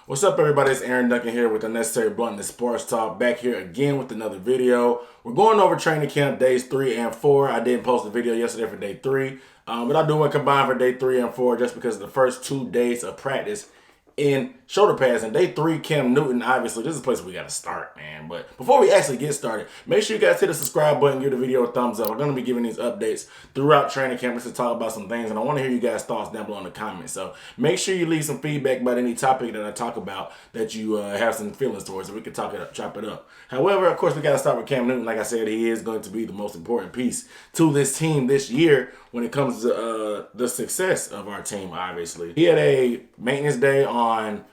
What's up, everybody? It's Aaron Duncan here with the Necessary Bluntness Sports Talk, back here again with another video. We're going over training camp days 3 and 4. I didn't post a video yesterday for day 3, but I do want to combine for day 3 and 4 just because of the first 2 days of practice in shoulder pads. And day 3, Cam Newton, obviously, this is a place we got to start, man. But before we actually get started, make sure you guys hit the subscribe button, give the video a thumbs up. We're going to be giving these updates throughout training camp just to talk about some things, and I want to hear you guys' thoughts down below in the comments. So make sure you leave some feedback about any topic that I talk about that you have some feelings towards, so we can talk it up, chop it up. However, of course, we got to start with Cam Newton. Like I said, he is going to be the most important piece to this team this year when it comes to the success of our team, obviously. He had a maintenance day on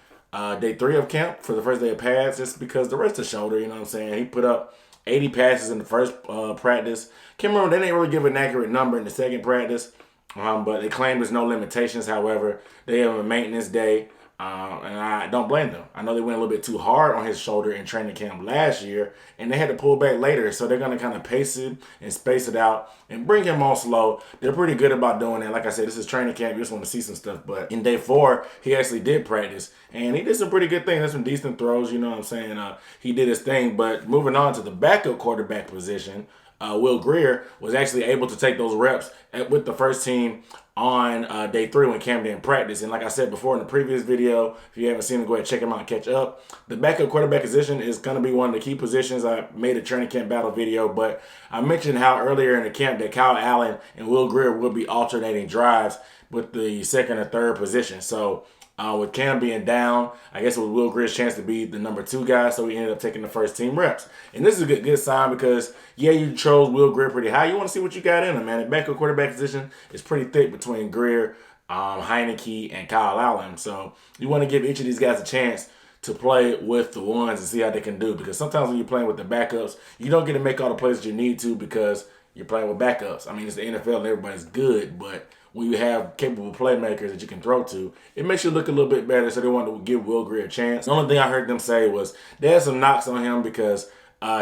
day 3 of camp for the first day of pads, just because the rest of the shoulder, you know what I'm saying? He put up 80 passes in the first practice. Can't remember, they didn't really give an accurate number in the second practice, but they claim there's no limitations. However, they have a maintenance day, and I don't blame them. I know they went a little bit too hard on his shoulder in training camp last year, and they had to pull back later, so they're going to kind of pace it and space it out and bring him on slow. They're pretty good about doing that. Like I said, this is training camp. You just want to see some stuff, but in day 4, he actually did practice, and he did some pretty good things. There's some decent throws, you know what I'm saying? He did his thing, but moving on to the backup quarterback position, Will Grier was actually able to take those reps with the first team on day 3 when Cam didn't practice. And like I said before in the previous video, if you haven't seen it, go ahead and check him out and catch up. The backup quarterback position is going to be one of the key positions. I made a training camp battle video, but I mentioned how earlier in the camp that Kawaan and Will Grier will be alternating drives with the second or third position. So with Cam being down, I guess it was Will Grier's chance to be the number 2 guy, so he ended up taking the first team reps. And this is a good sign because, yeah, you chose Will Grier pretty high. You want to see what you got in him, man. The backup quarterback position is pretty thick between Grier, Heineke, and Kyle Allen. So you want to give each of these guys a chance to play with the ones and see how they can do, because sometimes when you're playing with the backups, you don't get to make all the plays that you need to because you're playing with backups. I mean, it's the NFL and everybody's good, but when you have capable playmakers that you can throw to, it makes you look a little bit better, so they wanted to give Will Grier a chance. The only thing I heard them say was they had some knocks on him because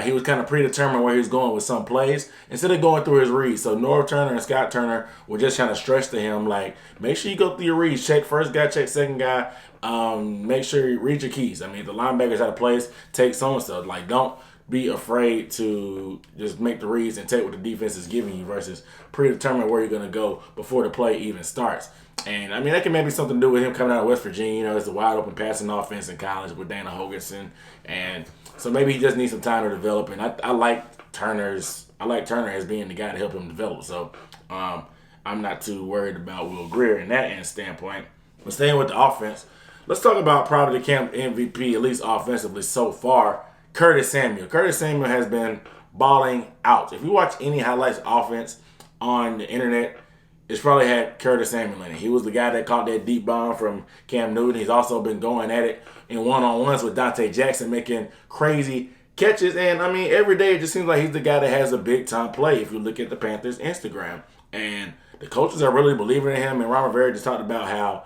he was kind of predetermined where he was going with some plays instead of going through his reads. So Norv Turner and Scott Turner were just trying to stress to him, like, make sure you go through your reads. Check first guy, check second guy. Make sure you read your keys. I mean, the linebackers out of place, take so-and-so. Like, don't be afraid to just make the reads and take what the defense is giving you versus predetermine where you're going to go before the play even starts. And, I mean, that can maybe something to do with him coming out of West Virginia. You know, it's a wide-open passing offense in college with Dana Hogerson. And so maybe he just needs some time to develop. And I like Turner as being the guy to help him develop. So I'm not too worried about Will Grier in that end standpoint. But staying with the offense, let's talk about probably the camp MVP, at least offensively so far, Curtis Samuel. Curtis Samuel has been balling out. If you watch any highlights offense on the internet, it's probably had Curtis Samuel in it. He was the guy that caught that deep bomb from Cam Newton. He's also been going at it in one-on-ones with Dante Jackson, making crazy catches. And, I mean, every day it just seems like he's the guy that has a big-time play if you look at the Panthers' Instagram. And the coaches are really believing in him. And Ron Rivera just talked about how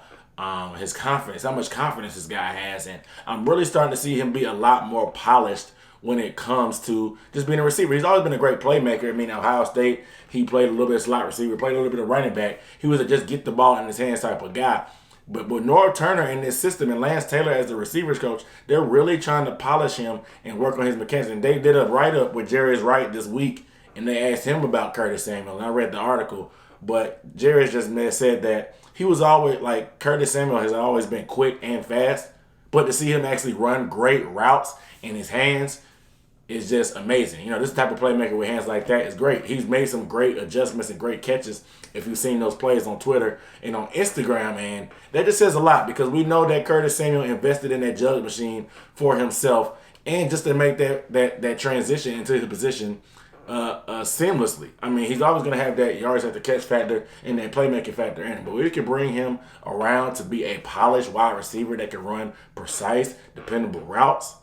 his confidence, how much confidence this guy has. And I'm really starting to see him be a lot more polished when it comes to just being a receiver. He's always been a great playmaker. I mean, at Ohio State, he played a little bit of slot receiver, played a little bit of running back. He was a just get the ball in his hands type of guy. But with Norv Turner in this system and Lance Taylor as the receivers coach, they're really trying to polish him and work on his mechanics. And they did a write-up with Jerry's Wright this week, and they asked him about Curtis Samuel. And I read the article, but Jerry just said that he was always, like, Curtis Samuel has always been quick and fast, but to see him actually run great routes in his hands is just amazing. You know, this type of playmaker with hands like that is great. He's made some great adjustments and great catches if you've seen those plays on Twitter and on Instagram, and that just says a lot because we know that Curtis Samuel invested in that jug machine for himself and just to make that transition into his position seamlessly. I mean, he's always going to have that yards at the catch factor and that playmaking factor in it. But we can bring him around to be a polished wide receiver that can run precise, dependable routes.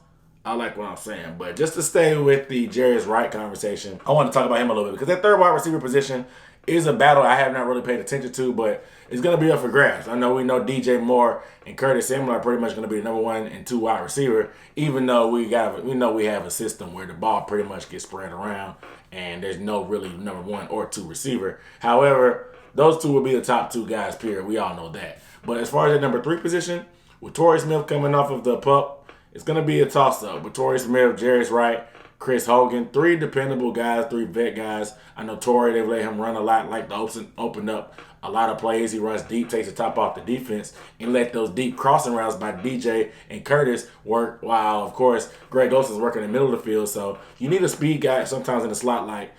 I like what I'm saying. But just to stay with the Jerry's Wright conversation, I want to talk about him a little bit because that third wide receiver position is a battle I have not really paid attention to, but it's going to be up for grabs. I know we know DJ Moore and Curtis Samuel are pretty much going to be the number 1 and 2 wide receiver, even though we know we have a system where the ball pretty much gets spread around and there's no really number 1 or 2 receiver. However, those two will be the top 2 guys, period. We all know that. But as far as the number 3 position, With Torrey Smith coming off of the pup, it's going to be a toss-up. With Torrey Smith, Jarius Wright, Chris Hogan, 3 dependable guys, 3 vet guys. I know Torrey, they've let him run a lot, like to open up a lot of plays. He runs deep, takes the top off the defense, and let those deep crossing routes by DJ and Curtis work, while, of course, Greg Olsen's working in the middle of the field. So you need a speed guy sometimes in the slot like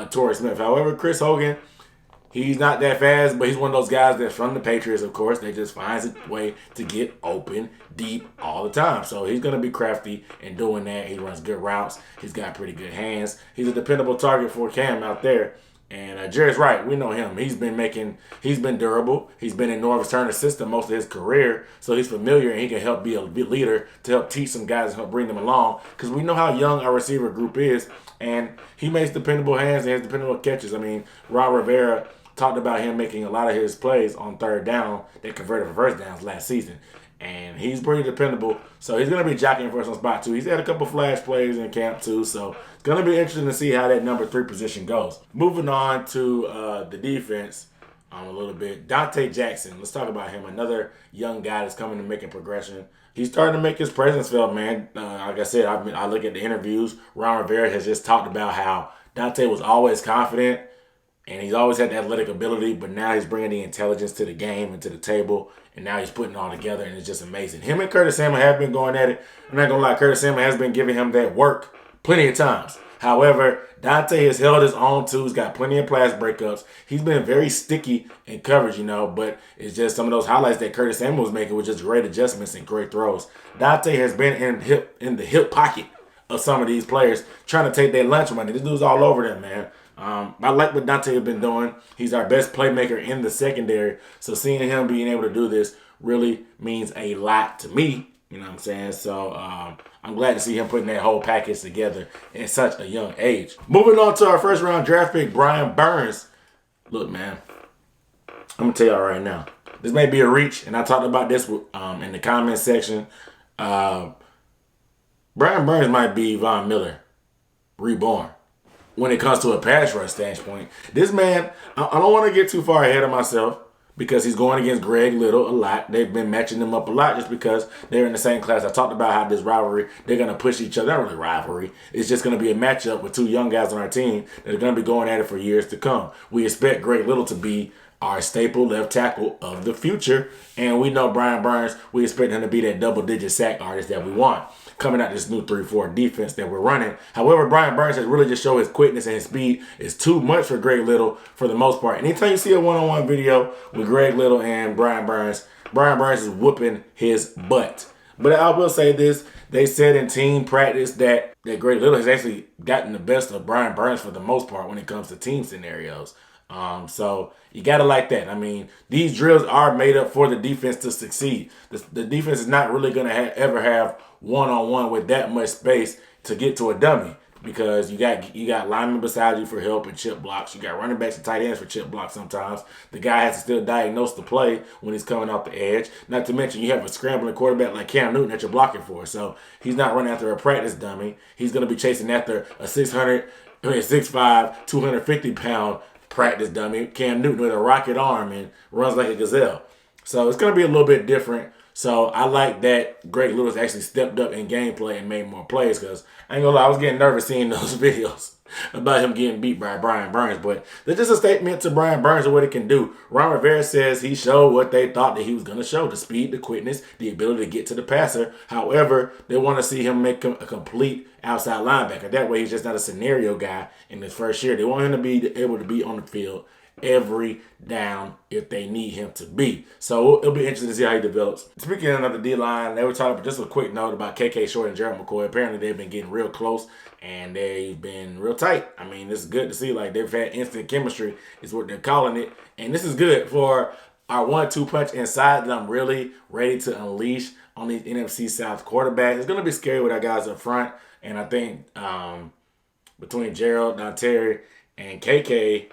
Torrey Smith. However, Chris Hogan, he's not that fast, but he's one of those guys that's from the Patriots, of course. They just finds a way to get open deep all the time. So he's going to be crafty in doing that. He runs good routes. He's got pretty good hands. He's a dependable target for Cam out there. And Jarius Wright, we know him. He's been durable. He's been in Norvis Turner's system most of his career, so he's familiar and he can help be a leader to help teach some guys and help bring them along. Because we know how young our receiver group is, and he makes dependable hands and has dependable catches. I mean, Rivera talked about him making a lot of his plays on third down that converted for first downs last season. And he's pretty dependable. So he's going to be jockeying for some spot, too. He's had a couple flash plays in camp, too. So it's going to be interesting to see how that number 3 position goes. Moving on to the defense a little bit. Dante Jackson. Let's talk about him. Another young guy that's coming to making progression. He's starting to make his presence felt, man. Like I said, I look at the interviews. Ron Rivera has just talked about how Dante was always confident. And he's always had the athletic ability, but now he's bringing the intelligence to the game and to the table, and now he's putting it all together, and it's just amazing. Him and Curtis Samuel have been going at it. I'm not going to lie, Curtis Samuel has been giving him that work plenty of times. However, Dante has held his own, too. He's got plenty of pass breakups. He's been very sticky in coverage, but it's just some of those highlights that Curtis Samuel was making with just great adjustments and great throws. Dante has been in the hip pocket of some of these players trying to take their lunch money. This dude's all over them, man. I like what Dante has been doing. He's our best playmaker in the secondary. So seeing him being able to do this really means a lot to me. You know what I'm saying? So I'm glad to see him putting that whole package together at such a young age. Moving on to our first round draft pick, Brian Burns. Look, man, I'm going to tell y'all right now. This may be a reach, and I talked about this in the comment section. Brian Burns might be Von Miller reborn when it comes to a pass rush standpoint. This man, I don't want to get too far ahead of myself because he's going against Greg Little a lot. They've been matching them up a lot just because they're in the same class. I talked about how this rivalry, they're going to push each other. Not really rivalry. It's just going to be a matchup with 2 young guys on our team that are going to be going at it for years to come. We expect Greg Little to be our staple left tackle of the future. And we know Brian Burns, we expect him to be that double-digit sack artist that we want coming out this new 3-4 defense that we're running. However, Brian Burns has really just shown his quickness and his speed is too much for Greg Little for the most part. Anytime you see a one-on-one video with Greg Little and Brian Burns is whooping his butt. But I will say this, they said in team practice that Greg Little has actually gotten the best of Brian Burns for the most part when it comes to team scenarios. So you got to like that. I mean, these drills are made up for the defense to succeed. The defense is not really going to ever have one-on-one with that much space to get to a dummy because you got linemen beside you for help and chip blocks. You got running backs and tight ends for chip blocks sometimes. The guy has to still diagnose the play when he's coming off the edge. Not to mention you have a scrambling quarterback like Cam Newton that you're blocking for. So he's not running after a practice dummy. He's going to be chasing after a 6'5", 250-pound practice dummy, Cam Newton, with a rocket arm and runs like a gazelle. So it's going to be a little bit different. So I like that Greg Lewis actually stepped up in gameplay and made more plays because I ain't gonna lie, I was getting nervous seeing those videos about him getting beat by Brian Burns. But they're just a statement to Brian Burns of what he can do. Ron Rivera says he showed what they thought that he was going to show, the speed, the quickness, the ability to get to the passer. However, they want to see him make a complete outside linebacker. That way he's just not a scenario guy in his first year. They want him to be able to be on the field every down if they need him to be. So it'll be interesting to see how he develops. Speaking of the D-line, they were talking about just a quick note about KK Short and Gerald McCoy. Apparently they've been getting real close and they've been real tight. I mean, this is good to see. Like, they've had instant chemistry is what they're calling it. And this is good for our 1-2 punch inside that I'm really ready to unleash on these NFC South quarterbacks. It's going to be scary with our guys up front. And I think between Gerald, Terry, and KK,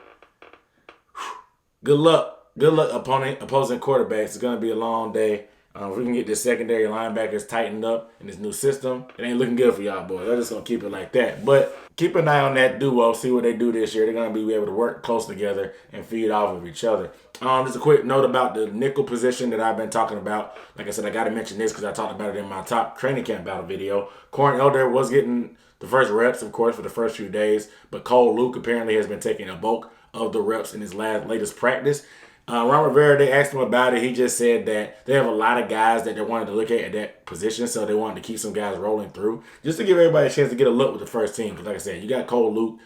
good luck. Good luck opposing quarterbacks. It's going to be a long day. If we can get this secondary linebackers tightened up in this new system, it ain't looking good for y'all boys. I'm just going to keep it like that. But keep an eye on that duo. See what they do this year. They're going to be able to work close together and feed off of each other. Just a quick note about the nickel position that I've been talking about. Like I said, I got to mention this because I talked about it in my top training camp battle video. Kawaan Elder was getting the first reps, of course, for the first few days. But Cole Luke apparently has been taking a bulk of the reps in his latest practice. Ron Rivera, they asked him about it. He just said that they have a lot of guys that they wanted to look at that position, so they wanted to keep some guys rolling through just to give everybody a chance to get a look with the first team. Because like I said, you got Cole Luke,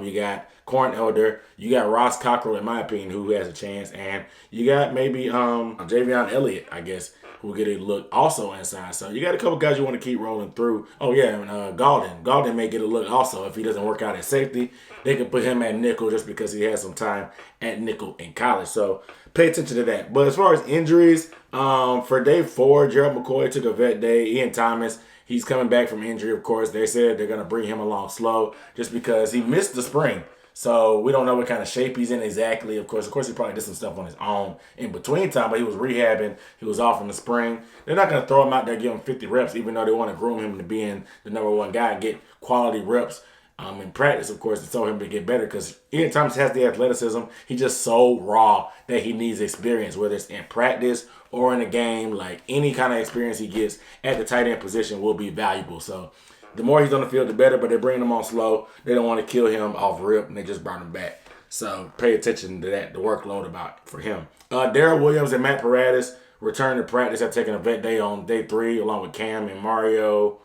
you got Kawaan Elder, you got Ross Cockrell, in my opinion, who has a chance, and you got maybe Javion Elliott, I guess, who will get a look also inside. So you got a couple guys you want to keep rolling through. Oh, yeah, and Gaulden. Gaulden may get a look also if he doesn't work out at safety. They could put him at nickel just because he had some time at nickel in college. So pay attention to that. But as far as injuries, for day 4, Gerald McCoy took a vet day. Ian Thomas, he's coming back from injury, of course. They said they're going to bring him along slow just because he missed the spring. So we don't know what kind of shape he's in exactly. Of course, he probably did some stuff on his own in between time, but he was rehabbing. He was off in the spring. They're not going to throw him out there, give him 50 reps, even though they want to groom him to being the #1 guy and get quality reps in practice, of course, to tell him to get better because Ian Thomas has the athleticism. He's just so raw that he needs experience, whether it's in practice or in a game. Like any kind of experience he gets at the tight end position will be valuable. So the more he's on the field, the better, but they're bringing him on slow. They don't want to kill him off rip, and they just brought him back. So pay attention to that, the workload for him. Darrell Williams and Matt Paradis returned to practice after taking a vet day on day 3, along with Cam and Mario,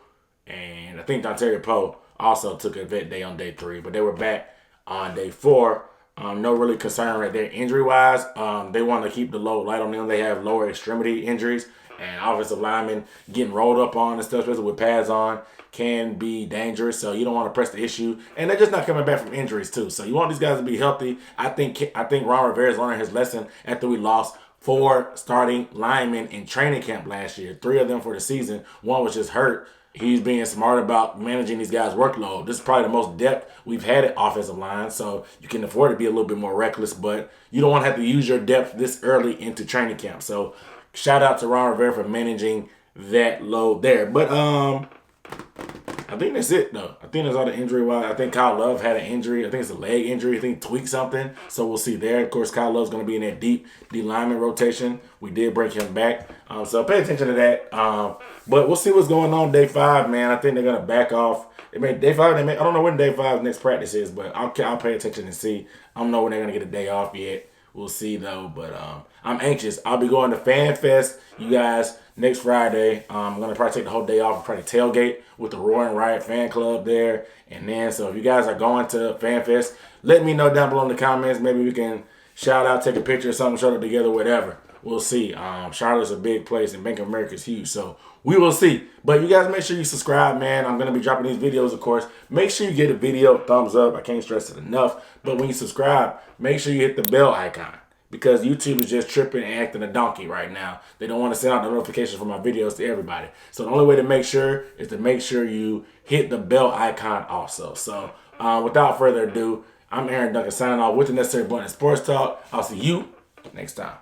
and I think Dontario Poe also took a vet day on day 3, but they were back on day 4. No really concern right there injury-wise. They want to keep the load light on them. They have lower extremity injuries, and offensive linemen getting rolled up on and stuff, especially with pads on, can be dangerous. So you don't want to press the issue. And they're just not coming back from injuries too. So you want these guys to be healthy. I think Ron Rivera's learning his lesson after we lost 4 starting linemen in training camp last year. 3 of them for the season. 1 was just hurt. He's being smart about managing these guys' workload. This is probably the most depth we've had at offensive line, so you can afford to be a little bit more reckless, but you don't want to have to use your depth this early into training camp. So shout out to Ron Rivera for managing that load there. But I think that's it, though. I think that's all the injury-wise. I think Kyle Love had an injury. I think it's a leg injury. I think he tweaked something. So we'll see there. Of course, Kyle Love's going to be in that deep D-lineman rotation. We did break him back. So pay attention to that. But we'll see what's going on day 5, man. I think they're going to back off. Day 5, I don't know when day 5 next practice is, but I'll pay attention and see. I don't know when they're going to get a day off yet. We'll see, though. But I'm anxious. I'll be going to Fan Fest, you guys, next Friday. I'm going to probably take the whole day off and probably tailgate with the Roaring Riot fan club there. And then, so if you guys are going to Fan Fest, let me know down below in the comments. Maybe we can shout out, take a picture or something, show it together, whatever. We'll see. Charlotte's a big place and Bank of America is huge. So we will see. But you guys make sure you subscribe, man. I'm going to be dropping these videos, of course. Make sure you give the video a thumbs up. I can't stress it enough. But when you subscribe, make sure you hit the bell icon. Because YouTube is just tripping and acting a donkey right now. They don't want to send out the notifications for my videos to everybody. So the only way to make sure is to make sure you hit the bell icon also. So without further ado, I'm Aaron Duncan signing off with the Necessary Blunt and Sports Talk. I'll see you next time.